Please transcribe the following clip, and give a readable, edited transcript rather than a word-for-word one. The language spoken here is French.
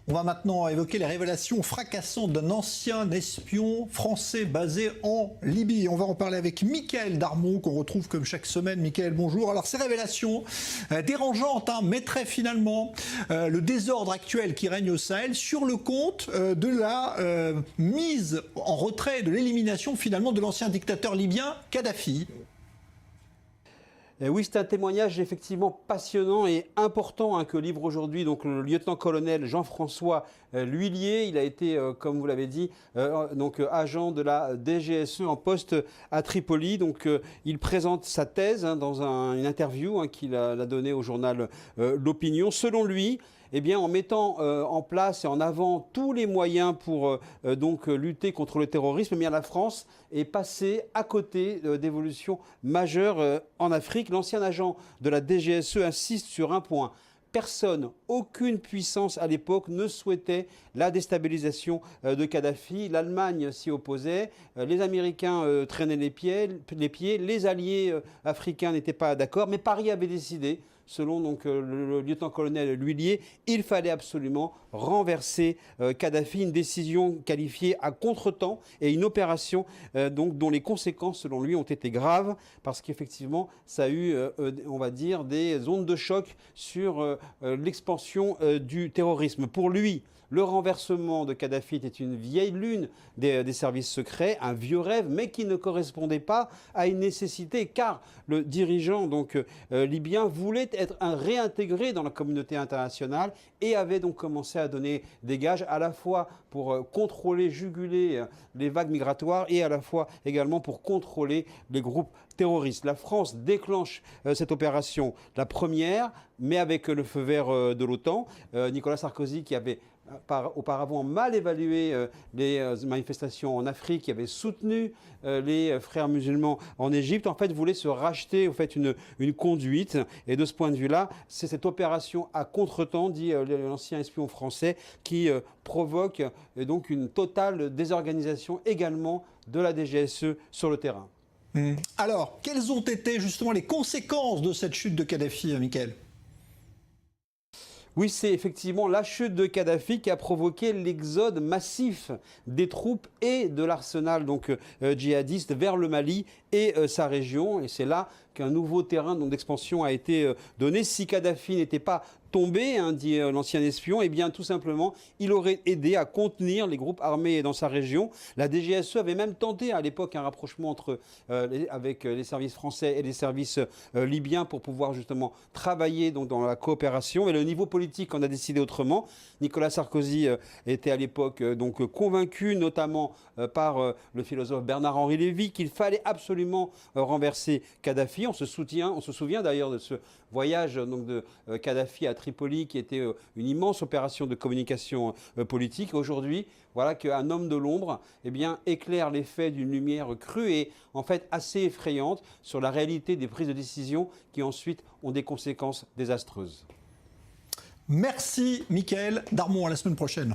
On va maintenant évoquer les révélations fracassantes d'un ancien espion français basé en Libye. On va en parler avec Mickaël Darmon, qu'on retrouve comme chaque semaine. Mickaël, bonjour. Alors ces révélations dérangeantes mettraient finalement le désordre actuel qui règne au Sahel sur le compte de la mise en retrait, de l'élimination finalement de l'ancien dictateur libyen Kadhafi. Oui, c'est un témoignage effectivement passionnant et important que livre aujourd'hui donc le lieutenant-colonel Jean-François L'Huillier. Il a été, comme vous l'avez dit, donc agent de la DGSE en poste à Tripoli. Donc, il présente sa thèse dans une interview qu'il a donnée au journal L'Opinion. Selon lui, eh bien, en mettant en place et en avant tous les moyens pour donc lutter contre le terrorisme, eh bien, la France est passée à côté d'évolutions majeures en Afrique. L'ancien agent de la DGSE insiste sur un point. Personne, aucune puissance à l'époque ne souhaitait la déstabilisation de Kadhafi. L'Allemagne s'y opposait, les Américains traînaient les pieds, les alliés africains n'étaient pas d'accord, mais Paris avait décidé. Selon donc, le lieutenant-colonel L'Huillier, il fallait absolument renverser Kadhafi, une décision qualifiée à contretemps et une opération donc, dont les conséquences, selon lui, ont été graves parce qu'effectivement, ça a eu, on va dire, des ondes de choc sur l'expansion du terrorisme. Pour lui, le renversement de Kadhafi était une vieille lune des services secrets, un vieux rêve, mais qui ne correspondait pas à une nécessité, car le dirigeant donc, libyen voulait être réintégré dans la communauté internationale et avait donc commencé à donner des gages à la fois pour contrôler, juguler les vagues migratoires et à la fois également pour contrôler les groupes terroristes. La France déclenche cette opération, la première, mais avec le feu vert de l'OTAN. Nicolas Sarkozy, qui avait auparavant mal évalué les manifestations en Afrique, qui avait soutenu les frères musulmans en Égypte, en fait voulait se racheter en fait, une conduite. Et de ce point de vue-là, c'est cette opération à contretemps, dit l'ancien espion français, qui provoque donc une totale désorganisation également de la DGSE sur le terrain. Alors, quelles ont été justement les conséquences de cette chute de Kadhafi, Mickaël ? Oui, c'est effectivement la chute de Kadhafi qui a provoqué l'exode massif des troupes et de l'arsenal donc djihadiste vers le Mali et sa région. Et c'est là qu'un nouveau terrain d'expansion a été donné. Si Kadhafi n'était pas tombé, dit l'ancien espion, eh bien tout simplement, il aurait aidé à contenir les groupes armés dans sa région. La DGSE avait même tenté à l'époque un rapprochement entre, avec les services français et les services libyens pour pouvoir justement travailler donc, dans la coopération. Mais le niveau politique en a décidé autrement. Nicolas Sarkozy était à l'époque donc convaincu, notamment par le philosophe Bernard-Henri Lévy, qu'il fallait absolument renverser Kadhafi. On se souvient d'ailleurs de ce voyage donc, de Kadhafi à Tripoli, qui était une immense opération de communication politique. Aujourd'hui, voilà qu'un homme de l'ombre eh bien, éclaire les faits d'une lumière crue et en fait assez effrayante sur la réalité des prises de décision qui ensuite ont des conséquences désastreuses. Merci Mickaël Darmon, à la semaine prochaine.